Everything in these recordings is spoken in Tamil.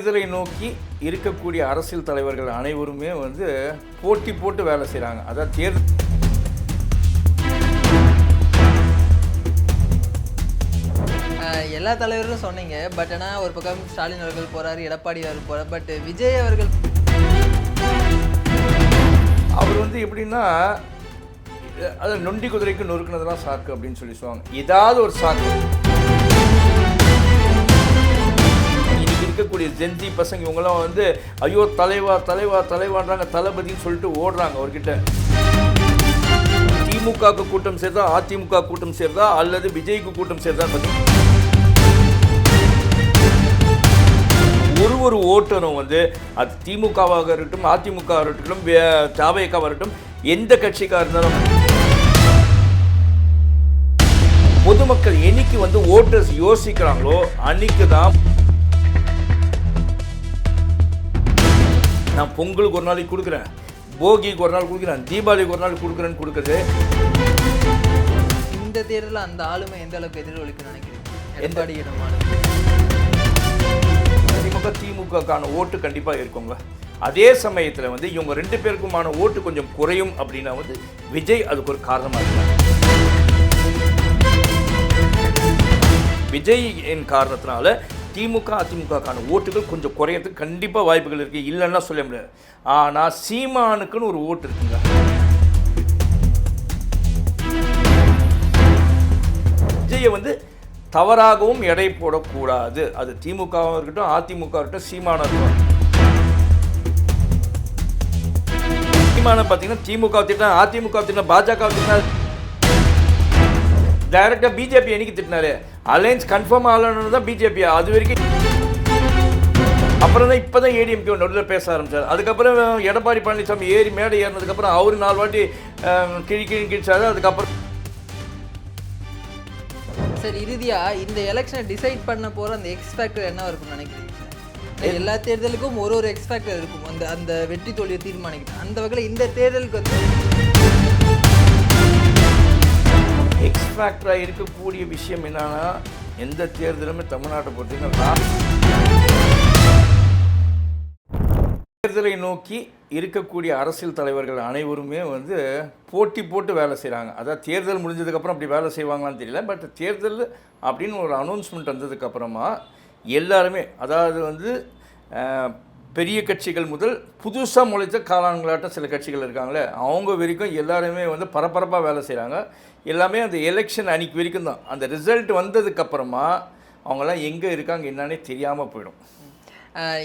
தேர்தலை நோக்கி இருக்கக்கூடிய அரசியல் தலைவர்கள் அனைவருமே வந்து போட்டி போட்டு வேலை செய்கிறாங்க. அதான் எல்லா தலைவர்களும் சொன்னீங்க. பட் ஆனால் ஒரு பக்கம் ஸ்டாலின் அவர்கள் போகிறாரு, எடப்பாடி அவர்கள் போகிறார். பட் விஜய் அவர்கள் அவர் வந்து எப்படின்னா அது நொண்டி குதிரைக்கு நொறுக்குனதெல்லாம் சாக்கு அப்படின்னு சொல்லுவாங்க. ஏதாவது ஒரு சாக்கு இருக்கக்கூடிய ஜென்சி பசங்க இவங்கெல்லாம் வந்து ஐயோ தலைவா தலைவா தலைவான்றாங்க, தளபதின்னு சொல்லிட்டு ஓடுறாங்க அவர்கிட்ட. திமுகவுக்கு கூட்டம் சேர்ந்தா, அதிமுக கூட்டம் சேர்ந்தா, அல்லது விஜய்க்கு கூட்டம் சேர்ந்தா ஒரு ஓட்டரும் வந்து அது திமுகவாக இருக்கட்டும், அதிமுக இருக்கட்டும், தாவேக்காவாக இருக்கட்டும், எந்த கட்சிக்காக இருந்தாலும் பொதுமக்கள் என்னைக்கு வந்து ஓட்டர்ஸ் யோசிக்கிறாங்களோ அன்னைக்கு தான் நான் பொங்கலுக்கு ஒரு நாளைக்கு கொடுக்குறேன், போகிக்கு ஒரு நாள் கொடுக்குறேன், தீபாவளிக்கு ஒரு நாள் கொடுக்குறேன்னு கொடுக்குறது. இந்த தேர்தலில் அந்த ஆளுமை எந்த அளவுக்கு எதிரொலிக்குன்னு நினைக்கிறேன். திமுகக்கான ஓட்டு கண்டிப்பாக இருக்குங்க. அதே சமயத்தில் வந்து இவங்க ரெண்டு பேருக்குமான ஓட்டு கொஞ்சம் குறையும் அப்படின்னா வந்து விஜய் அதுக்கு ஒரு காரணமாக இருக்காங்க. விஜய் என் காரணத்தினால திமுக அதிமுகக்கான ஓட்டுகள் கொஞ்சம் குறையறதுக்கு கண்டிப்பாக வாய்ப்புகள் இருக்குது, இல்லைன்னா சொல்ல முடியாது. ஆனால் சீமானுக்குன்னு ஒரு ஓட்டு இருக்குங்க. விஜயை வந்து தவறாகவும் எடை போடக்கூடாது. அது திமுகவும் இருக்கட்டும், அதிமுக இருக்கட்டும், சீமானம் இருக்கட்டும். சீமானம் பார்த்தீங்கன்னா திமுக திட்டினா, அதிமுக திட்டினா, பாஜக திட்டினா, டைரக்டாக பிஜேபி என்னைக்கு திட்டினாரு, அலையன்ஸ் கன்ஃபார்ம் ஆகலன்னு தான் பிஜேபி. அது வரைக்கும் அப்புறம் தான் இப்போ தான் ஏடிஎம்கே நடுவில் பேச ஆரம்பித்தார். அதுக்கப்புறம் எடப்பாடி பழனிசாமி ஏறி மேடை ஏறினதுக்கப்புறம் அவரு 4 வாட்டி கிழிச்சாரு. அதுக்கப்புறம் சார் இறுதியாக இந்த எலெக்ஷனை டிசைட் பண்ண போகிற அந்த எக்ஸ் ஃபேக்டர் என்ன இருக்கும்னு நினைக்கிறீங்க சார்? எல்லா தேர்தலுக்கும் ஒரு எக்ஸ் ஃபேக்டர் இருக்கும், அந்த வெற்றி தோல்வியை தீர்மானிக்கிறது. அந்த வகையில் இந்த தேர்தலுக்கு வந்து எக்ஸ் ஃபேக்டராக இருக்கக்கூடிய விஷயம் என்னன்னா, எந்த தேர்தலுமே தமிழ்நாட்டை பொறுத்தீங்கன்னா தேர்தலை நோக்கி இருக்கக்கூடிய அரசியல் தலைவர்கள் அனைவருமே வந்து போட்டி போட்டு வேலை செய்கிறாங்க. அதாவது தேர்தல் முடிஞ்சதுக்கப்புறம் அப்படி வேலை செய்வாங்களான்னு தெரியல. பட் தேர்தல் அப்படின்னு ஒரு அனௌன்ஸ்மெண்ட் வந்ததுக்கப்புறமா எல்லாருமே, அதாவது வந்து பெரிய கட்சிகள் முதல் புதுசாக முளைத்த காளான்களாட்டம் சில கட்சிகள் இருக்காங்களே, அவங்க வரைக்கும் எல்லாருமே வந்து பரபரப்பாக வேலை செய்கிறாங்க. எல்லாமே அந்த எலெக்ஷன் அன்றைக்கி வரைக்கும் தான். அந்த ரிசல்ட் வந்ததுக்கப்புறமா அவங்களாம் எங்கே இருக்காங்க என்னன்னே தெரியாமல் போயிடும்.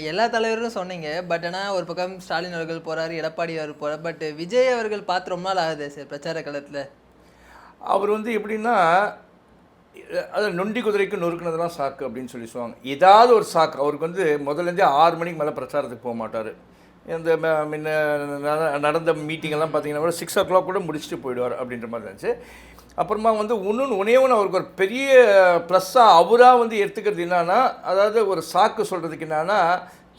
எல்லா தலைவர்களும் சொன்னீங்க. பட் ஆனால் ஒரு பக்கம் ஸ்டாலின் அவர்கள் போகிறாரு, எடப்பாடி அவர்கள் போகிறார். பட் விஜய் அவர்கள் பார்த்து ரொம்ப நாள் ஆகுது சார் பிரச்சார காலத்தில். அவர் வந்து எப்படின்னா அது நொண்டி குதிரைக்கு நொறுக்குனதெல்லாம் சாக்கு அப்படின்னு சொல்லுவாங்க. ஏதாவது ஒரு சாக்கு. அவருக்கு வந்து முதல்லேருந்தே 6 மணிக்கு மேலே பிரச்சாரத்துக்கு போக மாட்டார். இந்த முன்ன நடந்த மீட்டிங்கெல்லாம் பார்த்தீங்கன்னா கூட 6 o'clock கூட முடிச்சுட்டு போயிடுவார் அப்படின்ற மாதிரி இருந்துச்சு. அப்புறமா வந்து ஒன்றே அவருக்கு ஒரு பெரிய ப்ளஸ்ஸாக அவராக வந்து எடுத்துக்கிறது என்னன்னா, அதாவது ஒரு சாக்கு சொல்கிறதுக்கு என்னன்னா,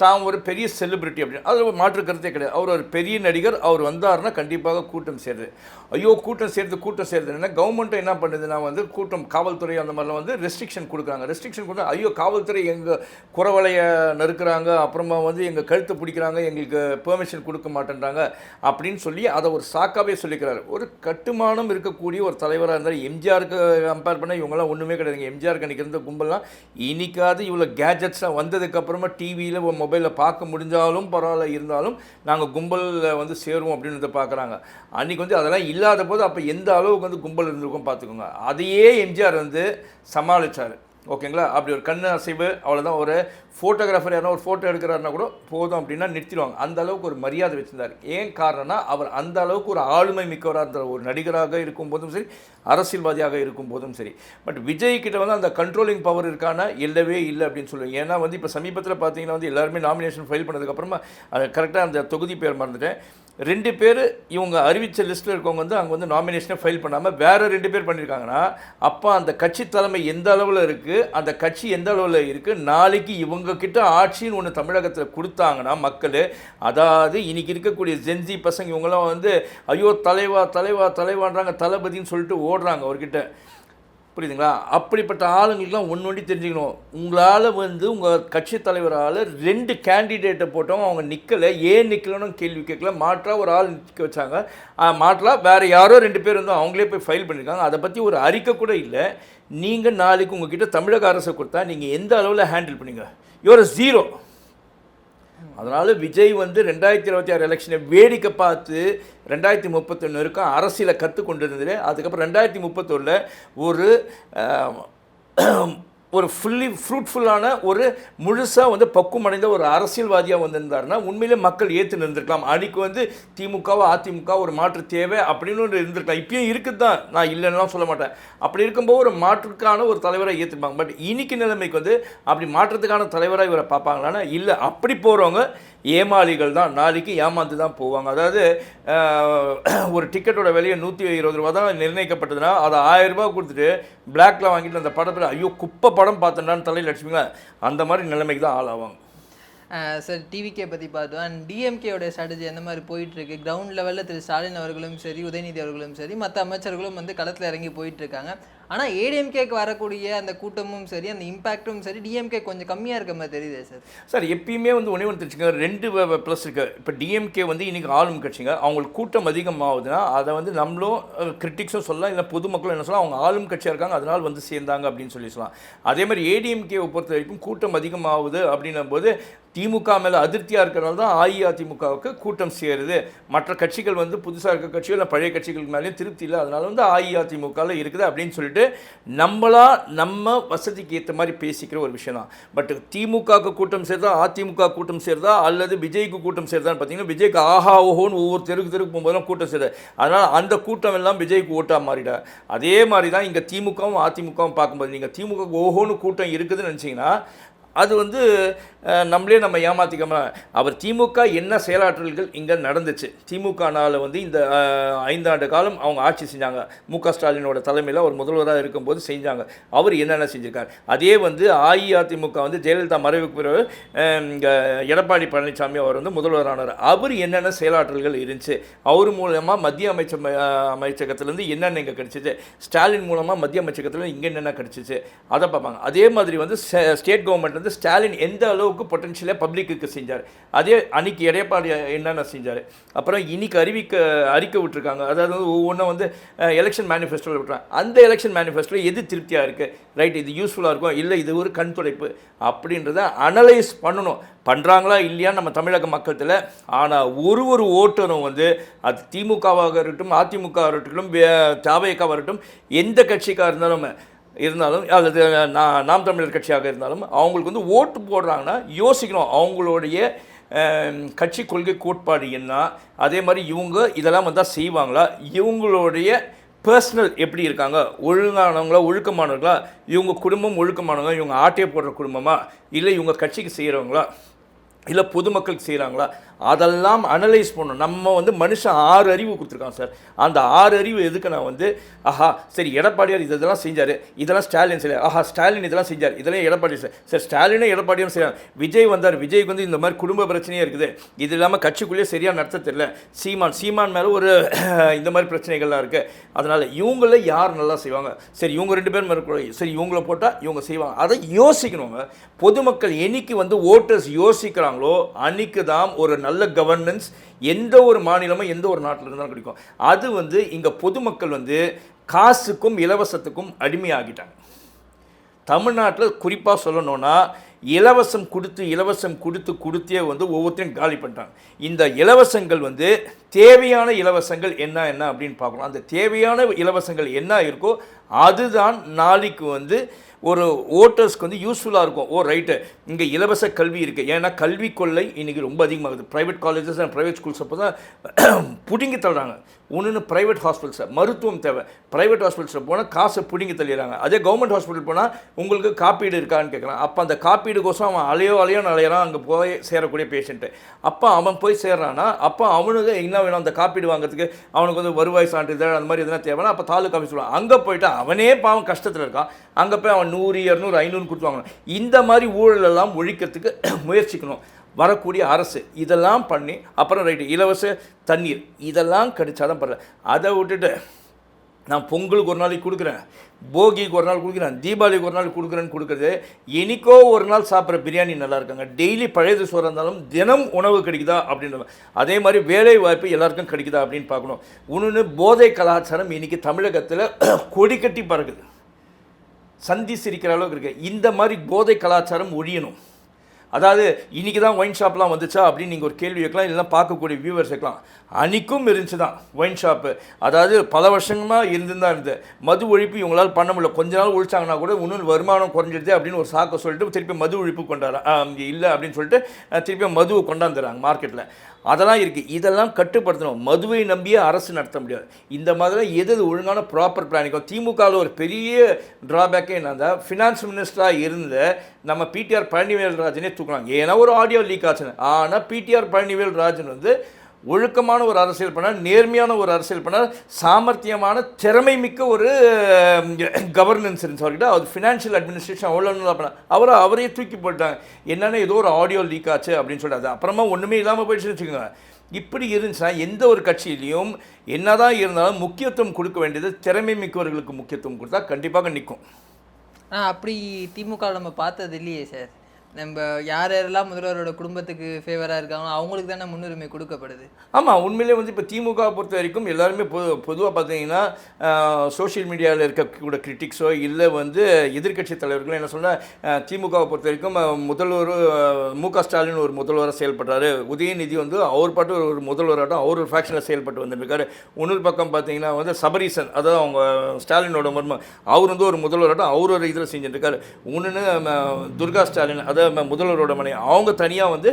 தான் ஒரு பெரிய செலிப்ரிட்டி அப்படின்னு. அது ஒரு மாற்று கருத்தே கிடையாது. அவர் ஒரு பெரிய நடிகர். அவர் வந்தார்னா கண்டிப்பாக கூட்டம் சேருது. ஐயோ கூட்டம் சேருதுன்னா கவர்மெண்ட்டை என்ன பண்ணுதுன்னா வந்து கூட்டம், காவல்துறை அந்த மாதிரிலாம் வந்து ரெஸ்ட்ரிக்ஷன் கொடுக்குறாங்க. ரெஸ்ட்ரிக்ஷன் கொடுத்தா ஐயோ காவல்துறை எங்கள் குறவலையை நறுக்கிறாங்க, அப்புறமா வந்து எங்கள் கழுத்தை பிடிக்கிறாங்க, எங்களுக்கு பெர்மிஷன் கொடுக்க மாட்டேன்றாங்க அப்படின்னு சொல்லி அதை ஒரு சாக்காகவே சொல்லிக்கிறாரு. ஒரு கட்டுமானம் இருக்கக்கூடிய ஒரு தலைவராக இருந்தால், எம்ஜிஆருக்கு கம்பேர் பண்ணால் இவங்கெல்லாம் ஒன்றுமே கிடையாதுங்க. எம்ஜிஆருக்கு அன்றைக்கி இருந்த கும்பல்லாம் இன்றைக்காவது இவ்வளோ கேஜெட்ஸ்லாம் வந்ததுக்கப்புறமா டிவியில் மொபைலில் பார்க்க முடிஞ்சாலும் பரவாயில்ல, இருந்தாலும் நாங்கள் கும்பலில் வந்து சேருவோம் அப்படின்னு பார்க்குறாங்க. அன்றைக்கி வந்து அதெல்லாம் இல்லாத போது அப்போ எந்த அளவுக்கு வந்து கும்பல் இருந்திருக்கும் பார்த்துக்கோங்க. அதையே எம்ஜிஆர் வந்து சமாளித்தார். ஓகேங்களா? அப்படி ஒரு கண்ணு அசைவு அவ்வளோதான். ஒரு ஃபோட்டோகிராஃபர் யாரா ஒரு ஃபோட்டோ எடுக்கிறாருன்னா கூட போதும் அப்படின்னா நிறுத்திடுவாங்க. அந்த அளவுக்கு ஒரு மரியாதை வச்சுருந்தார். ஏன் காரணம்னா அவர் அந்த அளவுக்கு ஒரு ஆளுமை மிக்கவராக இருந்தார். ஒரு நடிகராக இருக்கும்போதும் சரி, அரசியல்வாதியாக இருக்கும்போதும் சரி. பட் விஜய் கிட்ட வந்து அந்த கண்ட்ரோலிங் பவர் இருக்கானா இல்லவே இல்லை அப்படின்னு சொல்லுவேன். ஏன்னா வந்து இப்போ சமீபத்தில் பார்த்தீங்கன்னா வந்து எல்லாருமே நாமினேஷன் ஃபைல் பண்ணதுக்கப்புறமா அது கரெக்டாக அந்த தொகுதி பேர் மறந்துட்டேன். 2 பேர் இவங்க அறிவித்த லிஸ்ட்டில் இருக்கவங்க வந்து அங்கே வந்து நாமினேஷனை ஃபைல் பண்ணாமல் வேறு 2 பேர் பண்ணியிருக்காங்கன்னா, அப்போ அந்த கட்சி தலைமை எந்த அளவில் இருக்குது, அந்த கட்சி எந்த அளவில் இருக்குது, நாளைக்கு இவங்கக்கிட்ட ஆட்சின்னு ஒன்று தமிழகத்தில் கொடுத்தாங்கன்னா மக்கள், அதாவது இன்றைக்கி இருக்கக்கூடிய ஜென்சி பசங்க இவங்கெல்லாம் வந்து ஐயோ தலைவா தலைவா தலைவான்றாங்க, தளபதின்னு சொல்லிட்டு ஓடுறாங்க அவர்கிட்ட. புரியுதுங்களா? அப்படிப்பட்ட ஆளுங்களுக்குலாம் ஒன்று தெரிஞ்சுக்கணும். உங்களால் வந்து உங்கள் கட்சி தலைவரால் 2 கேண்டிடேட்டை போட்டவங்க அவங்க நிற்கலை, ஏன் நிற்கலன்னு கேள்வி கேட்கல. மாற்றா ஒரு ஆள் நிற்க வச்சாங்க. மாற்றா வேறு யாரோ 2 பேர் வந்து அவங்களே போய் ஃபைல் பண்ணியிருக்காங்க. அதை பற்றி ஒரு அறிக்கை கூட இல்லை. நீங்கள் நாளைக்கு உங்ககிட்ட தமிழக அரசை கொடுத்தா நீங்கள் எந்த அளவில் ஹேண்டில் பண்ணீங்க? யூஆர் 0. அதனால் விஜய் வந்து 2026 எலெக்ஷனை வேடிக்கை பார்த்து 2031 வரைக்கும் அரசியலை கற்றுக்கொண்டு இருந்தது. அதுக்கப்புறம் 2031 ஒரு ஃபுல்லி ஃப்ரூட்ஃபுல்லான ஒரு முழுசாக வந்து பக்குவம் அடைந்த ஒரு அரசியல்வாதியாக வந்திருந்தாருன்னா உண்மையிலே மக்கள் ஏற்று நின்றுருக்கலாம். அன்றைக்கி வந்து திமுகவோ அதிமுக ஒரு மாற்று தேவை அப்படின்னு ஒன்று இருந்திருக்கலாம். இப்பயும் இருக்குது தான், நான் இல்லைன்னுலாம் சொல்ல மாட்டேன். அப்படி இருக்கும்போது ஒரு மாற்றுக்கான ஒரு தலைவரை ஏற்றுப்பாங்க. பட் இன்னைக்கு நிலைமைக்கு வந்து அப்படி மாற்றத்துக்கான தலைவராக இவரை பார்ப்பாங்களான்னா இல்லை. அப்படி போகிறவங்க ஏமாளிகள் தான், நாளைக்கு ஏமாந்து தான் போவாங்க. அதாவது ஒரு டிக்கெட்டோட விலையை 120 ரூபா தான் நிர்ணயிக்கப்பட்டதுன்னா அதை 1000 ரூபா கொடுத்துட்டு பிளாக்ல வாங்கிட்டு அந்த படத்தில் ஐயோ குப்பை படம் பார்த்தேன்டான்னு தலையில் அடிச்சுங்களா, அந்த மாதிரி நிலைமைக்கு தான் ஆளாவாங்க. சார் டிவிகே பற்றி பார்த்தோம். அண்ட் டிஎம்கேயோட ஸ்ட்ராட்டஜி எந்த மாதிரி போயிட்டுருக்கு? கிரவுண்ட் லெவலில் திரு ஸ்டாலின் அவர்களும் சரி, உதயநிதி அவர்களும் சரி, மற்ற அமைச்சர்களும் வந்து களத்தில் இறங்கி போயிட்டுருக்காங்க. ஆனால் ஏடிஎம்கேக்கு வரக்கூடிய அந்த கூட்டமும் சரி, அந்த இம்பாக்டும் சரி, டிஎம்கே கொஞ்சம் கம்மியாக இருக்க மாதிரி தெரியுது சார். சார் எப்பயுமே வந்து ஒன்றே ஒன்று தெரிஞ்சுங்க, 2 ப்ளஸ் இருக்குது. இப்போ டிஎம்கே வந்து இன்றைக்கி ஆளும் கட்சிங்க, அவங்களுக்கு கூட்டம் அதிகமாகுதுன்னா அதை வந்து நம்மளும் கிரிட்டிக்ஸும் சொல்லலாம், இல்லை பொதுமக்களும் என்ன சொல்லலாம், அவங்க ஆளும் கட்சியாக இருக்காங்க அதனால் வந்து சேர்ந்தாங்க அப்படின்னு சொல்லலாம். அதே மாதிரி ஏடிஎம்கேவை பொறுத்த வரைக்கும் கூட்டம் அதிகமாகுது அப்படின்னும் போது திமுக மேலே அதிருப்தியாக இருக்கிறனால தான் அஇஅதிமுகவுக்கு கூட்டம் சேருது. மற்ற கட்சிகள் வந்து புதுசாக இருக்க கட்சிகள் இல்லை பழைய கட்சிகளுக்கு மேலேயும் திருப்தி இல்லை, அதனால வந்து அஇஅதிமுகவில் இருக்குது அப்படின்னு சொல்லிட்டு நம்ம வசதிக்கு ஏற்ற மாதிரி பேசிக்கிற ஒரு விஷயம் தான். பட் திமுகவுக்கு கூட்டம் சேருதா, அதிமுக கூட்டம் சேருதா, அல்லது விஜய்க்கு கூட்டம் சேருதான்னு பார்த்தீங்கன்னா விஜய்க்கு ஆஹா ஓஹோன்னு ஒவ்வொரு தெருக்கு போகும்போதெல்லாம் கூட்டம் சேருது. அதனால் அந்த கூட்டம் எல்லாம் விஜய்க்கு ஓட்டாக மாறிட. அதே மாதிரி தான் இங்கே திமுகவும் அதிமுகவும் பார்க்கும்போது நீங்கள் திமுக ஓஹோன்னு கூட்டம் இருக்குதுன்னு நினச்சிங்கன்னா அது வந்து நம்ம ஏமாற்றிக்காம அவர் திமுக என்ன செயலாற்றல்கள் இங்கே நடந்துச்சு, திமுகனால் வந்து இந்த 5 ஆண்டு காலம் அவங்க ஆட்சி செஞ்சாங்க, மு.க. ஸ்டாலினோட தலைமையில் அவர் முதல்வராக இருக்கும்போது செஞ்சாங்க, அவர் என்னென்ன செஞ்சுருக்கார். அதே வந்து அஇஅதிமுக வந்து ஜெயலலிதா மறைவுக்கு பிறகு எடப்பாடி பழனிசாமி அவர் வந்து முதல்வரானார், அவர் என்னென்ன செயலாற்றல்கள் இருந்துச்சு, அவர் மூலமாக மத்திய அமைச்சகத்திலேருந்து என்னென்ன இங்கே கிடச்சிச்சு, ஸ்டாலின் மூலமாக மத்திய அமைச்சகத்தில் இங்கே என்னென்ன கிடச்சிச்சு அதை பார்ப்பாங்க. அதே மாதிரி வந்து ஸ்டேட் கவர்மெண்ட் வந்து ஸ்டாலின் எந்த அளவுக்கு பொட்டன்ஷியலாக பப்ளிக்கு செஞ்சார், அதே அன்னைக்கு எடப்பாடி என்னென்ன செஞ்சார். அப்புறம் இன்னைக்கு அறிக்கை விட்டுருக்காங்க, அதாவது வந்து ஒவ்வொன்றும் வந்து எலெக்ஷன் மேனிஃபெஸ்டோவில் விட்டுறாங்க. அந்த எலெக்ஷன் மேனிஃபெஸ்டோவில் எது திருப்தியாக இருக்குது, ரைட் இது யூஸ்ஃபுல்லாக இருக்கும், இல்லை இது ஒரு கண் துடைப்பு அப்படின்றத அனலைஸ் பண்ணணும். பண்ணுறாங்களா இல்லையான்னு நம்ம தமிழக மக்களத்தில். ஆனால் ஒரு ஓட்டரும் வந்து அது திமுகவாக இருக்கட்டும், அதிமுக இருக்கட்டும், தவேகாவாக இருக்கட்டும், எந்த கட்சிக்காக இருந்தாலும் அல்லது நாம் தமிழர் கட்சியாக இருந்தாலும் அவங்களுக்கு வந்து ஓட்டு போடுறாங்கன்னா யோசிக்கணும் அவங்களுடைய கட்சி கொள்கை கோட்பாடு என்ன, அதே மாதிரி இவங்க இதெல்லாம் வந்தால் செய்வாங்களா, இவங்களுடைய பர்சனல் எப்படி இருக்காங்க, ஒழுங்கானவங்களா ஒழுக்கமானவங்களா, இவங்க குடும்பம் ஒழுக்கமானவங்க, இவங்க ஆட்டையை போடுற குடும்பமா, இல்லை இவங்க கட்சிக்கு செய்கிறவங்களா, இல்லை பொதுமக்களுக்கு செய்கிறாங்களா, அதெல்லாம் அனலைஸ் பண்ணணும். நம்ம வந்து மனுஷன் 6 அறிவு கொடுத்துருக்கான் சார். அந்த 6 அறிவு எதுக்கு நான் வந்து ஆஹா சரி எடப்பாடியார் இதெல்லாம் செஞ்சார், இதெல்லாம் ஸ்டாலின் செய்யல, ஆஹா ஸ்டாலின் இதெல்லாம் செஞ்சார், இதெல்லாம் எடப்பாடி சார் ஸ்டாலினும் எடப்பாடியும் செய்யலாம். விஜய் வந்தார், விஜய்க்கு வந்து இந்த மாதிரி குடும்ப பிரச்சனையே இருக்குது, இது இல்லாமல் கட்சிக்குள்ளேயே சரியாக நடத்த தெரியல, சீமான் மேலே ஒரு இந்த மாதிரி பிரச்சனைகள்லாம் இருக்குது, அதனால் இவங்கள யார் நல்லா செய்வாங்க, சரி இவங்க 2 பேர் மேலே சரி இவங்கள போட்டால் இவங்க செய்வாங்க, அதை யோசிக்கணுங்க. பொதுமக்கள் என்னைக்கு வந்து ஓட்டர்ஸ் யோசிக்கிறாங்களோ அன்றைக்கு தான் ஒரு நல்ல கவர்னன்ஸ் எந்த ஒரு மாநிலமும் எந்த ஒரு நாட்டில் இருந்தாலும் கிடைக்கும். அது வந்து இங்கே பொதுமக்கள் வந்து காசுக்கும் இலவசத்துக்கும் அடிமையாகிட்டாங்க. தமிழ்நாட்டில் குறிப்பாக சொல்லணும்னா இலவசம் கொடுத்தே வந்து ஒவ்வொருத்தையும் காலி பண்ணிட்டாங்க. இந்த இலவசங்கள் வந்து தேவையான இலவசங்கள் என்ன அப்படின்னு பார்க்கணும். அந்த தேவையான இலவசங்கள் என்ன இருக்கோ அதுதான் நாளைக்கு வந்து ஒரு ஓட்டர்ஸ்க்கு வந்து யூஸ்ஃபுல்லாக இருக்கும். ரைட்டு இங்கே இலவச கல்வி இருக்குது, ஏன்னா கல்வி கொள்ளை இன்றைக்கி ரொம்ப அதிகமாகுது. Private colleges and private schools அப்போ தான் பிடுங்கி தள்ளுறாங்க. ஒன்று ப்ரைவேட் ஹாஸ்பிட்டல்ஸை மருத்துவம் தேவை, ப்ரைவேட் ஹாஸ்பிட்டல்ஸில் போனால் காசை பிடுங்கி தள்ளிடுறாங்க. அதே கவர்மெண்ட் ஹாஸ்பிட்டல் போனால் உங்களுக்கு காப்பீடு இருக்கான்னு கேட்குறான். அப்போ அந்த காப்பீடுக்கோசம் அவன் அலையோன்னு அலையிறான் அங்கே போய் சேரக்கூடிய பேஷண்ட்டு. அப்போ அவன் போய் சேர்றான்னா அப்போ அவனுக்கு என்ன வேணும், அந்த காப்பீடு வாங்குறதுக்கு அவனுக்கு வந்து வருவாய் சான்றிதழ் அந்த மாதிரி எதுனா தேவைன்னா அப்போ தாலுக்கா ஆஃபீஸ் சொல்லுவான். அங்கே போய்ட்டு அவனே பாவம் கஷ்டத்தில் இருக்கான், அங்கே போய் அவன் 100, 200, 500 கொடுத்துவாங்க. இந்த மாதிரி ஊழலெல்லாம் ஒழிக்கிறதுக்கு முயற்சிக்கணும் வரக்கூடிய அரசு. இதெல்லாம் பண்ணி அப்புறம் ரைட்டு இலவச தண்ணீர் இதெல்லாம் கிடைச்சாதான் பரவாயில்ல. அதை விட்டுட்டு நான் பொங்கலுக்கு ஒரு நாளைக்கு கொடுக்குறேன், போகிக்கு ஒரு நாள் கொடுக்குறேன், தீபாவளிக்கு ஒரு நாள் கொடுக்குறேன்னு கொடுக்குறது. எனக்கோ ஒரு நாள் சாப்பிட்ற பிரியாணி நல்லா இருக்காங்க, டெய்லி பழையது சோறு இருந்தாலும் தினம் உணவு கிடைக்குதா அப்படின்ற அதே மாதிரி வேலை வாய்ப்பு எல்லாருக்கும் கிடைக்குதா அப்படின்னு பார்க்கணும். இன்னொன்று போதை கலாச்சாரம் இன்றைக்கி தமிழகத்தில் கொடி கட்டி பறக்குது, சந்தி சிரிக்கிற அளவுக்கு இருக்குது. இந்த மாதிரி போதை கலாச்சாரம் ஒழியணும். அதாவது இன்றைக்கி தான் ஒயின் ஷாப்லாம் வந்துச்சா அப்படின்னு நீங்கள் ஒரு கேள்வி வைக்கலாம், இல்லைனா பார்க்கக்கூடிய வியூவர்ஸ் வைக்கலாம். அன்றைக்கும் இருந்துச்சு தான் ஒயின் ஷாப்பு. அதாவது பல வருஷமாக இருந்துதான் இருந்தது. மது ஒழிப்பு இவங்களால் பண்ண முடியல. கொஞ்ச நாள் ஒழிச்சாங்கன்னா கூட இன்னும் வருமானம் குறைஞ்சிடுது அப்படின்னு ஒரு சாக்கை சொல்லிட்டு திருப்பி மது ஒழிப்பு கொண்டாடுறாங்க. இல்லை அப்படின்னு சொல்லிட்டு திருப்பி மதுவை கொண்டாந்துடுறாங்க மார்க்கெட்டில். அதெல்லாம் இருக்குது. இதெல்லாம் கட்டுப்படுத்தணும். மதுவை நம்பியே அரசு நடத்த முடியாது. இந்த மாதிரி எது ஒழுங்கான ப்ராப்பர் பிளானிங். திமுகவில் ஒரு பெரிய ட்ராபேக்கே என்னன்னா, ஃபினான்ஸ் மினிஸ்டராக இருந்த நம்ம பிடிஆர் பழனிவேல்ராஜனே தூக்குறாங்க. ஏன்னா ஒரு ஆடியோ லீக் ஆச்சுன்னு. ஆனால் பிடிஆர் பழனிவேல்ராஜன் வந்து ஒழுக்கமான ஒரு அரசியல் பண்ணார், நேர்மையான ஒரு அரசியல் பண்ணார், சாமர்த்தியமான திறமை மிக்க ஒரு கவர்னன்ஸ் இருந்துச்சு அவர்கிட்ட. அவர் ஃபினான்ஷியல் அட்மினிஸ்ட்ரேஷன் அவ்வளோ நல்லா பண்ணார். அவரையே தூக்கி போட்டாங்க. என்னென்னா ஏதோ ஒரு ஆடியோ லீக் ஆச்சு அப்படின்னு சொல்லிட்டு அப்புறமா ஒன்றுமே இல்லாமல் போயிடுச்சுன்னு வச்சுக்கோங்க. இப்படி இருந்துச்சுன்னா எந்த ஒரு கட்சியிலையும் என்னதான் இருந்தாலும் முக்கியத்துவம் கொடுக்க வேண்டியது திறமை மிக்கவர்களுக்கு முக்கியத்துவம் கொடுத்தா கண்டிப்பாக நிற்கும். அப்படி திமுக நம்ம பார்த்தது இல்லையே சார். நம்ம யார் யாரெல்லாம் முதல்வரோட குடும்பத்துக்கு ஃபேவராக இருக்காங்களோ அவங்களுக்கு தானே முன்னுரிமை கொடுக்கப்படுது. ஆமாம், உண்மையிலே வந்து இப்போ திமுக பொறுத்த வரைக்கும் எல்லாருமே பொதுவாக பார்த்தீங்கன்னா சோஷியல் மீடியாவில் இருக்கக்கூட கிரிட்டிக்ஸோ இல்லை வந்து எதிர்க்கட்சி தலைவர்களோ என்ன சொன்னால், திமுகவை பொறுத்த வரைக்கும் முதல்வர் மு.க. ஸ்டாலின் ஒரு முதல்வராக செயல்படுறாரு, உதயநிதி வந்து அவர் பாட்டு ஒரு முதல்வராட்டம் அவர் ஒரு ஃபேக்ஷனில் செயல்பட்டு வந்துருக்காரு. இன்னொரு பக்கம் பார்த்தீங்கன்னா வந்து சபரீசன், அதாவது அவங்க ஸ்டாலினோட மர்மம், அவர் வந்து ஒரு முதல்வராட்டம் அவர் ஒரு இதில் செஞ்சுட்டுருக்காரு. ஒன்றுன்னு துர்கா ஸ்டாலின், அதாவது முதல்வரோட மனை, அவங்க தனியாக வந்து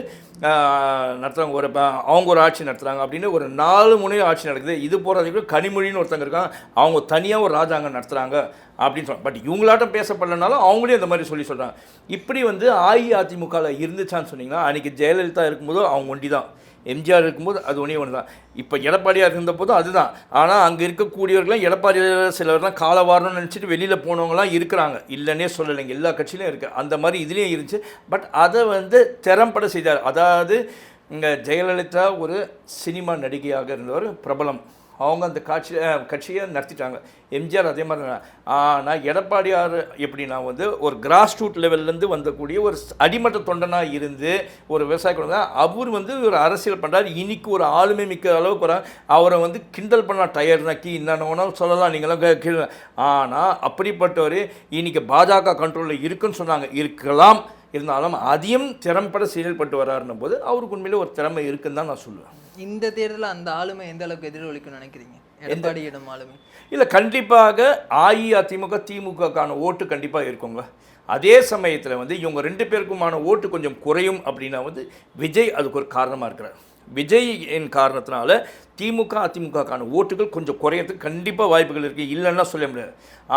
நடத்துகிறாங்க, அவங்க ஒரு ஆட்சி நடத்துகிறாங்க அப்படின்னு ஒரு 4 முனை ஆட்சி நடக்குது. இது போகிறதுக்கு கனிமொழின்னு ஒருத்தங்க இருக்காங்க, அவங்க தனியாக ஒரு ராஜாங்கம் நடத்துகிறாங்க அப்படின்னு சொல்கிறாங்க. பட் இவங்களாட்டம் பேசப்படலனாலும் அவங்களே இந்த மாதிரி சொல்கிறாங்க. இப்படி வந்து அஇஅதிமுகவில் இருந்துச்சான்னு சொன்னீங்கன்னா, அன்றைக்கி ஜெயலலிதா இருக்கும்போது அவங்க ஒண்டி தான், எம்ஜிஆர் இருக்கும்போது அது ஒன்று தான், இப்போ எடப்பாடியார் இருந்த போதும் அதுதான். ஆனால் அங்கே இருக்கக்கூடியவர்களாம் எடப்பாடியார் சிலர்லாம் காலவாரம்னு நினச்சிட்டு வெளியில் போனவங்களாம் இருக்கிறாங்க, இல்லைன்னே சொல்லலைங்க, எல்லா கட்சியிலையும் இருக்குது. அந்த மாதிரி இதுலேயும் இருந்துச்சு. பட் அதை வந்து திறம்பட செய்தார். அதாவது இங்கே ஜெயலலிதா ஒரு சினிமா நடிகையாக இருந்தவர், பிரபலம், அவங்க அந்த கட்சியை நடத்திட்டாங்க. எம்ஜிஆர் அதே மாதிரி. ஆனால் எடப்பாடியார் எப்படின்னா வந்து ஒரு கிராஸ் ரூட் லெவல்லேருந்து வந்தக்கூடிய ஒரு அடிமட்ட தொண்டனாக இருந்து ஒரு விவசாய குழந்தை, அவர் வந்து ஒரு அரசியல் பண்ணுறாரு. இன்னைக்கு ஒரு ஆளுமை மிக்க அளவுக்கு வர அவரை வந்து கிண்டல் பண்ணலாம், டயர் நக்கி என்னென்ன சொல்லலாம் நீங்களாம் கீழே. ஆனால் அப்படிப்பட்டவர் இன்னைக்கு பாஜக கண்ட்ரோலில் இருக்குன்னு சொன்னாங்க, இருக்கலாம், இருந்தாலும் அதையும் திறம்பட செயல்பட்டு வராருன்னும் போது அவருக்கு உண்மையிலே ஒரு திறமை இருக்குன்னு தான் நான் சொல்லுவேன். இந்த தேர்தலில் அந்த ஆளுமை எந்த அளவுக்கு எதிரொலிக்கும்னு நினைக்கிறீங்க? எடப்பாடியிடம் ஆளுமை இல்லை, கண்டிப்பாக அஇஅதிமுக திமுகக்கான ஓட்டு கண்டிப்பாக இருக்குங்க. அதே சமயத்தில் வந்து இவங்க 2 பேருக்குமான ஓட்டு கொஞ்சம் குறையும் அப்படின்னா வந்து விஜய் அதுக்கு ஒரு காரணமாக இருக்கிறார். விஜய் என் காரணத்தினால திமுக அதிமுகக்கான ஓட்டுகள் கொஞ்சம் குறையறதுக்கு கண்டிப்பாக வாய்ப்புகள் இருக்குது, இல்லைன்னா சொல்ல முடியாது.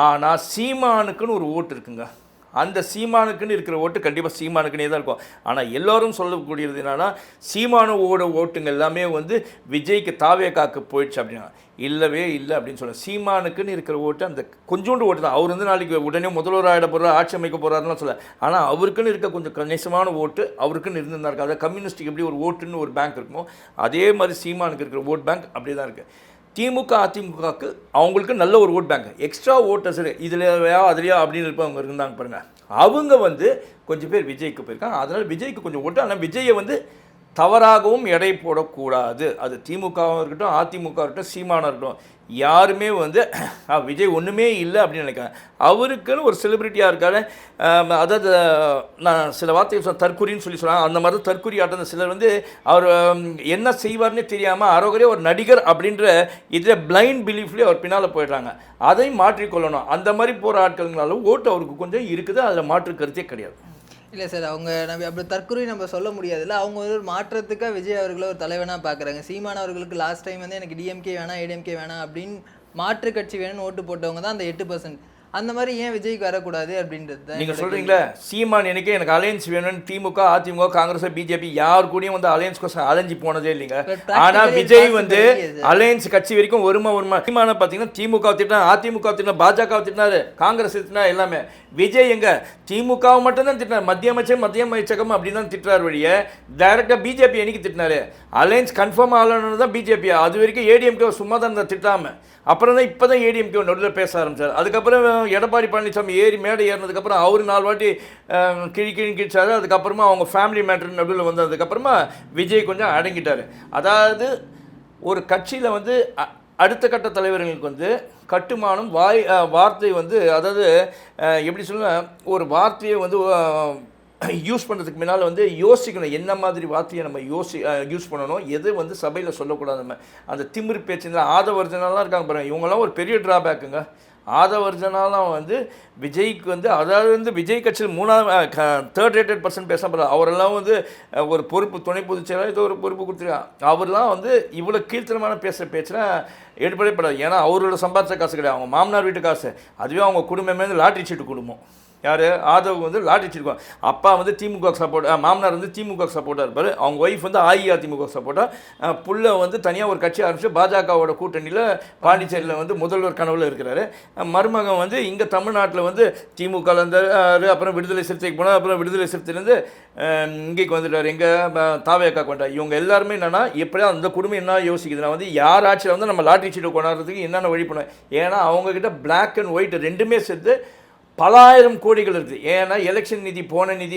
ஆனால் சீமானுக்குன்னு ஒரு ஓட்டு இருக்குங்க. அந்த சீமானுக்குன்னு இருக்கிற ஓட்டு கண்டிப்பாக சீமானுக்குனே தான் இருக்கும். ஆனால் எல்லோரும் சொல்லக்கூடியது என்னென்னா, சீமானோட ஓட்டுங்க எல்லாமே வந்து விஜய்க்கு தாவேகாக்கு போயிடுச்சு அப்படின்னா இல்லவே இல்லை அப்படின்னு சொல்ல. சீமானுக்குன்னு இருக்கிற ஓட்டு அந்த கொஞ்சோண்டு ஓட்டு தான். அவர் வந்து நாளைக்கு உடனே முதல்வர் ஆகிட போகிறார், ஆட்சி அமைக்க போகிறாருன்னு சொல்ல. ஆனால் அவருக்குன்னு இருக்க கொஞ்சம் கணிசமான ஓட்டு அவருக்குன்னு இருந்துதான் இருக்குது. அதாவது கம்யூனிஸ்ட்டுக்கு எப்படி ஒரு ஓட்டுன்னு ஒரு பேங்க் இருக்குமோ அதே மாதிரி சீமானுக்கு இருக்கிற ஓட் பேங்க் அப்படி தான் இருக்குது. திமுக அதிமுகவுக்கு அவங்களுக்கு நல்ல ஒரு ஓட் பேங்க், எக்ஸ்ட்ரா ஓட்டர்ஸ் இதுலையா அதுலையா அப்படின்னு இருப்பவங்க இருந்தாங்க பாருங்கள், அவங்க வந்து கொஞ்சம் பேர் விஜய்க்கு போயிருக்காங்க. அதனால் விஜய்க்கு கொஞ்சம் ஓட்டு. ஆனால் விஜயை வந்து தவறாகவும் எடை போடக்கூடாது. அது திமுகவும் இருக்கட்டும், அதிமுக இருக்கட்டும், சீமானாக இருக்கட்டும், யாருமே வந்து விஜய் ஒன்றுமே இல்லை அப்படின்னு நினைக்கிறேன். அவருக்குன்னு ஒரு செலிப்ரிட்டியாக இருக்காரு. அதாவது நான் சில வார்த்தைகள் தற்குறின்னு சொல்லி சொல்கிறாங்க, அந்த மாதிரி தற்குறி ஆட்ட சிலர் வந்து அவர் என்ன செய்வார்னே தெரியாமல் அரோகரே ஒரு நடிகர் அப்படின்ற இதில் பிளைண்ட் பிலீஃப்லேயே அவர் பின்னால் போயிடுறாங்க. அதையும் மாற்றிக்கொள்ளணும். அந்த மாதிரி போகிற ஆட்கள்னால ஓட்டு அவருக்கு கொஞ்சம் இருக்குது, அதில் மாற்று கருத்தே கிடையாது. இல்லை சார், அவங்க நம்ம அப்படி தற்கொலை நம்ம சொல்ல முடியாதுல்ல. அவங்க வந்து ஒரு மாற்றத்துக்காக விஜய் அவர்களை ஒரு தலைவனாக பார்க்குறாங்க. சீமான் அவர்களுக்கு லாஸ்ட் டைம் வந்து எனக்கு டிஎம்கே வேணாம், ஏடிஎம்கே வேணாம் அப்படின்னு மாற்று கட்சி வேணும்னு ஓட்டு போட்டவங்க தான் அந்த 8%. அந்த மாதிரி ஏன் விஜய்க்கு வரக்கூடாது அப்படின்றது தான் நீங்கள் சொல்கிறீங்களா சீமான் எனக்கு அலையன்ஸ் வேணும்னு திமுக அதிமுக காங்கிரஸ் பிஜேபி யார் கூடயும் வந்து அலையன்ஸ் கோசம் அலைஞ்சு போனதே இல்லைங்க. ஆனால் விஜய் வந்து அலையன்ஸ் கட்சி வரைக்கும் ஒருமா சீமான பார்த்தீங்கன்னா திமுக திட்டினா அதிமுக திட்டினா பாஜக திட்டினாரு காங்கிரஸ் திட்டினா எல்லாமே. விஜய் எங்க திமுகவை மட்டும்தான் திட்டினார், மத்திய அமைச்சகம் அப்படின்னு தான் திட்டுறாரு வழியே டைரக்டாக பிஜேபி என்னைக்கு திட்டினாரு. அலையன்ஸ் கன்ஃபார்ம் ஆகலன்னு தான் பிஜேபி, அது வரைக்கும் ஏடிஎம்கே சும்மா தான் திட்டாமல் அப்புறம் தான் இப்போ தான் ஏடிஎம்கே நடுவில் பேச ஆரம்பிச்சார். அதுக்கப்புறம் எடப்பாடி பழனிசாமி மேடை ஏறினதுக்கப்புறம் அவர் 4 வாட்டி கிழிச்சாரு. அதுக்கப்புறமா அவங்க ஃபேமிலி மேட்டர் நடுவில் வந்ததுக்கப்புறமா விஜய் கொஞ்சம் அடங்கிட்டார். அதாவது ஒரு கட்சியில் வந்து அடுத்த கட்ட தலைவர்களுக்கு வந்து கட்டுமானம் வார்த்தை வந்து அதாவது எப்படி சொல்ல ஒரு வார்த்தையை வந்து யூஸ் பண்ணுறதுக்கு முன்னால் வந்து யோசிக்கணும், என்ன மாதிரி வார்த்தையை நம்ம யூஸ் பண்ணணும், எது வந்து சபையில் சொல்லக்கூடாது. நம்ம அந்த திமிரு பேச்சு ஆதவர்ஜனாலாம் இருக்காங்க பாருங்கள், இவங்கெல்லாம் ஒரு பெரிய ட்ராபேக்குங்க. ஆதவர்ஜனாலாம் வந்து விஜய்க்கு வந்து அதாவது வந்து விஜய் கட்சியில் 3rd ரேட்டட் பர்சன் பேச போகிறார். அவரெல்லாம் வந்து ஒரு பொறுப்பு துணை பொதுச் செயலாளர் ஏதோ ஒரு பொறுப்பு கொடுத்துருக்காங்க. அவர்லாம் வந்து இவ்வளோ கீழ்த்தனமான பேச்சுலாம் எடுப்படைப்படாது. ஏன்னா அவரோட சம்பாதிச்ச காசு கிடையாது, அவங்க மாமனார் வீட்டு காசு. அதுவே அவங்க குடும்பமே வந்து லாட்ரி சீட்டு குடும்பம். யார் ஆதவ் வந்து லாட்ரி சீட்டு, அப்பா வந்து திமுக சப்போர்ட், மாமனார் வந்து திமுக சப்போர்ட்டாக இருப்பார், அவங்க ஒய்ஃப் வந்து அஇஅதிமுக சப்போர்ட்டாக, புள்ள வந்து தனியாக ஒரு கட்சி ஆரம்பித்து பாஜகவோட கூட்டணியில் பாண்டிச்சேரியில் வந்து முதல்வர் கனவில் இருக்கிறாரு. மருமகன் வந்து இங்கே தமிழ்நாட்டில் வந்து திமுக இருந்தார், அப்புறம் விடுதலை சிறுத்தைக்கு போனால், அப்புறம் விடுதலை சிறுத்தையிலேருந்து இங்கேக்கு வந்துட்டார், எங்கள் தாவேக்காக்கு வந்துட்டார். இவங்க எல்லாருமே என்னென்னா எப்படியா அந்த குடும்பம் என்ன யோசிக்குதுன்னா வந்து யார் ஆட்சியில் வந்து நம்ம லாட்ரி சீட்டு கொண்டாடுறதுக்கு என்னென்ன வழி பண்ணுவோம். ஏன்னா அவங்கக்கிட்ட பிளாக் அண்ட் ஒயிட் ரெண்டுமே சேர்த்து பல ஆயிரம் கோடிகள் இருக்குது. ஏன்னா எலெக்ஷன் நிதி போன நிதி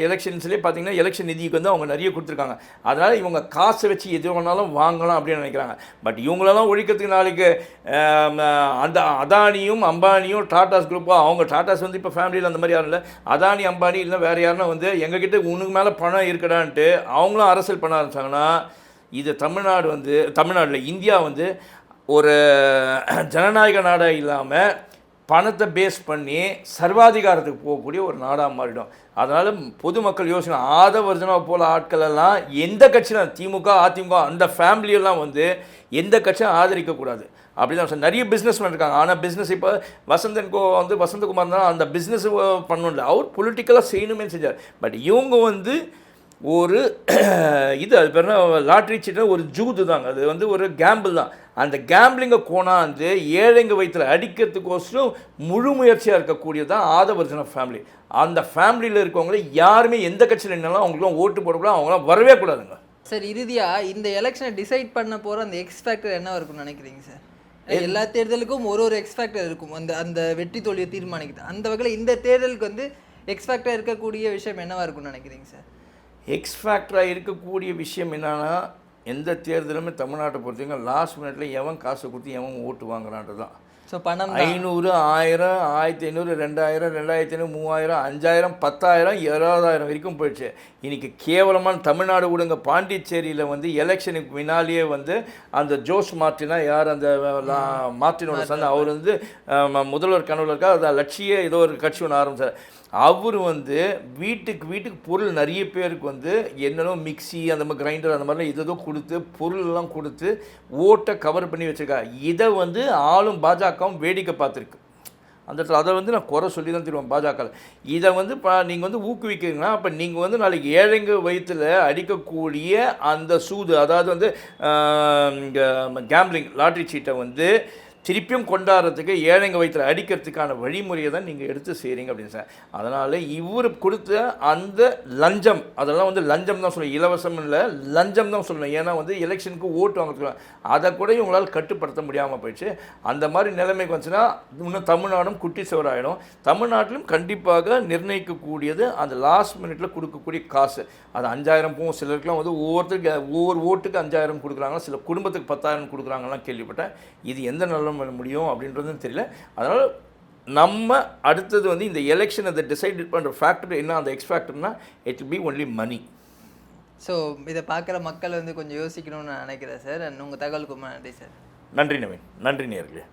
எலெக்ஷன்ஸ்லேயே பார்த்தீங்கன்னா எலெக்ஷன் நிதிக்கு வந்து அவங்க நிறைய கொடுத்துருக்காங்க. அதனால் இவங்க காசை வச்சு எது வேணாலும் வாங்கலாம் அப்படின்னு நினைக்கிறாங்க. பட் இவங்களெல்லாம் ஒழிக்கிறதுக்கு நாளைக்கு அந்த அதானியும் அம்பானியும் டாட்டாஸ் குரூப்போ, அவங்க டாட்டாஸ் வந்து இப்போ ஃபேமிலியில் அந்த மாதிரி யாரும் இல்லை, அதானி அம்பானி இல்லை வேறு யாருன்னா வந்து எங்ககிட்ட உனக்கு மேலே பணம் இருக்கடான்ட்டு அவங்களும் அரசியல் பண்ண ஆரம்பித்தாங்கன்னா இது தமிழ்நாட்டில் இந்தியா வந்து ஒரு ஜனநாயக நாடாக இல்லாமல் பணத்தை பேஸ் பண்ணி சர்வாதிகாரத்துக்கு போகக்கூடிய ஒரு நாடாக மாறிடும். அதனால் பொதுமக்கள் யோசனை ஆதவர்ஜனாவை போல் ஆட்கள் எல்லாம் எந்த கட்சியும் திமுக அதிமுக அந்த ஃபேமிலியெல்லாம் வந்து எந்த கட்சியும் ஆதரிக்கக்கூடாது அப்படி தான் சார். நிறைய பிஸ்னஸ்மேன் இருக்காங்க, ஆனால் பிஸ்னஸ் இப்போ வசந்தகுமார் தான் அந்த பிஸ்னஸ் பண்ணல, அவர் பொலிட்டிக்கலாக செய்யணுமே செஞ்சார். பட் இவங்க வந்து ஒரு இது அது பேர் லாட்ரி சீட்டு ஒரு ஜூது தாங்க, அது வந்து ஒரு கேம்பிள் தான். அந்த கேம்பிளிங்கை கொண்டாந்து ஏழைங்க வயிற்றில் அடிக்கிறதுக்கோசரம் முழு முயற்சியாக இருக்கக்கூடியதான் ஆதவர்ஜன ஃபேமிலி. அந்த ஃபேமிலியில் இருக்கவங்களே யாருமே எந்த கட்சியில் இருந்தாலும் அவங்களுக்குலாம் ஓட்டு போடக்கூடாது, அவங்களாம் வரவே கூடாதுங்க. சார் இறுதியாக இந்த எலெக்ஷனை டிசைட் பண்ண போகிற அந்த எக்ஸ் ஃபேக்டர் என்ன இருக்கும்னு நினைக்கிறீங்க சார்? எல்லா தேர்தலுக்கும் ஒரு எக்ஸ் ஃபேக்டர் இருக்கும், அந்த வெற்றி தோல்வியை தீர்மானிக்குது. அந்த வகையில் இந்த தேர்தலுக்கு வந்து எக்ஸ் ஃபேக்டர் இருக்கக்கூடிய விஷயம் என்னவா இருக்கும்னு நினைக்கிறீங்க சார்? எக்ஸ் ஃபேக்டராக இருக்கக்கூடிய விஷயம் என்னன்னா, எந்த தேர்தலுமே தமிழ்நாட்டை பொறுத்தவரைக்கும் லாஸ்ட் மினிட்ல எவன் காசு கொடுத்து எவன் ஓட்டு வாங்குறான்றது தான். ஸோ பணம் 500 1000 1500 2000 2500 3000 5000 10000 20,000 வரைக்கும் போயிடுச்சு. இன்றைக்கி கேவலமான தமிழ்நாடு விடுங்க, பாண்டிச்சேரியில் வந்து எலெக்ஷனுக்கு முன்னாலேயே வந்து அந்த ஜோஸ் மார்ட்டினா யார் அந்த மார்ட்டினோட சன், அவர் வந்து முதல்வர் கனவில் இருக்கா, அதை லட்சிய ஏதோ ஒரு கட்சி ஒன்று ஆரம்பித்தார். அவர் வந்து வீட்டுக்கு பொருள் நிறைய பேருக்கு வந்து என்னென்னோ மிக்சி அந்த மாதிரி கிரைண்டர் அந்த மாதிரிலாம் இதோ கொடுத்து பொருளெல்லாம் கொடுத்து ஓட்டை கவர் பண்ணி வச்சுருக்காங்க. இதை வந்து ஆளும் பாஜகவும் வேடிக்கை பார்த்துருக்கு. அந்த இடத்துல அதை வந்து நான் குறை சொல்லி தான் தருவேன் பாஜக. இதை வந்து நீங்கள் வந்து ஊக்குவிக்கிறீங்கன்னா அப்போ நீங்கள் வந்து நாளைக்கு ஏழைங்க வயிற்றில் அடிக்கக்கூடிய அந்த சூது, அதாவது வந்து கேம்பிளிங் லாட்ரி சீட்டை வந்து திருப்பியும் கொண்டாடுறதுக்கு ஏழைங்க வயிற்றில் அடிக்கிறதுக்கான வழிமுறையை தான் நீங்கள் எடுத்து செய்கிறீங்க அப்படின்னு சார். அதனால் இவர் கொடுத்த அந்த லஞ்சம், அதெல்லாம் வந்து லஞ்சம் தான் சொல்லணும், இலவசம் இல்லை லஞ்சம் தான் சொல்லணும். ஏன்னா வந்து எலெக்ஷனுக்கு ஓட்டு வாங்குறதுக்கு அதை கூட இவங்களால் கட்டுப்படுத்த முடியாமல் போயிடுச்சு. அந்த மாதிரி நிலைமைக்கு வந்துச்சுன்னா இன்னும் தமிழ்நாடும் குட்டி சுவராயிடும். தமிழ்நாட்டிலும் கண்டிப்பாக நிர்ணயிக்கக்கூடியது அந்த லாஸ்ட் மினிட்ல கொடுக்கக்கூடிய காசு. அது 5000 போகும், சிலருக்குலாம் வந்து ஒவ்வொரு ஓட்டுக்கு 5000 கொடுக்குறாங்க, சில குடும்பத்துக்கு 10,000 கொடுக்குறாங்கலாம் கேள்விப்பட்டேன். இது எந்த நல்ல முடியும் அப்படின்றதுன்னு தெரியல. அதனால் நம்ம அடுத்தது வந்து இந்த எலெக்ஷன் அதை டிசைட் பண்ணுற ஃபேக்டர் என்ன, அந்த எக்ஸ் ஃபேக்டர்னா it will be only money. So இதை பார்க்குற மக்கள் வந்து கொஞ்சம் யோசிக்கணும்னு நான் நினைக்கிறேன் சார். உங்கள் தகவலுக்கு ரொம்ப நன்றி சார். நன்றி நவீன், நன்றி நேயர்களே.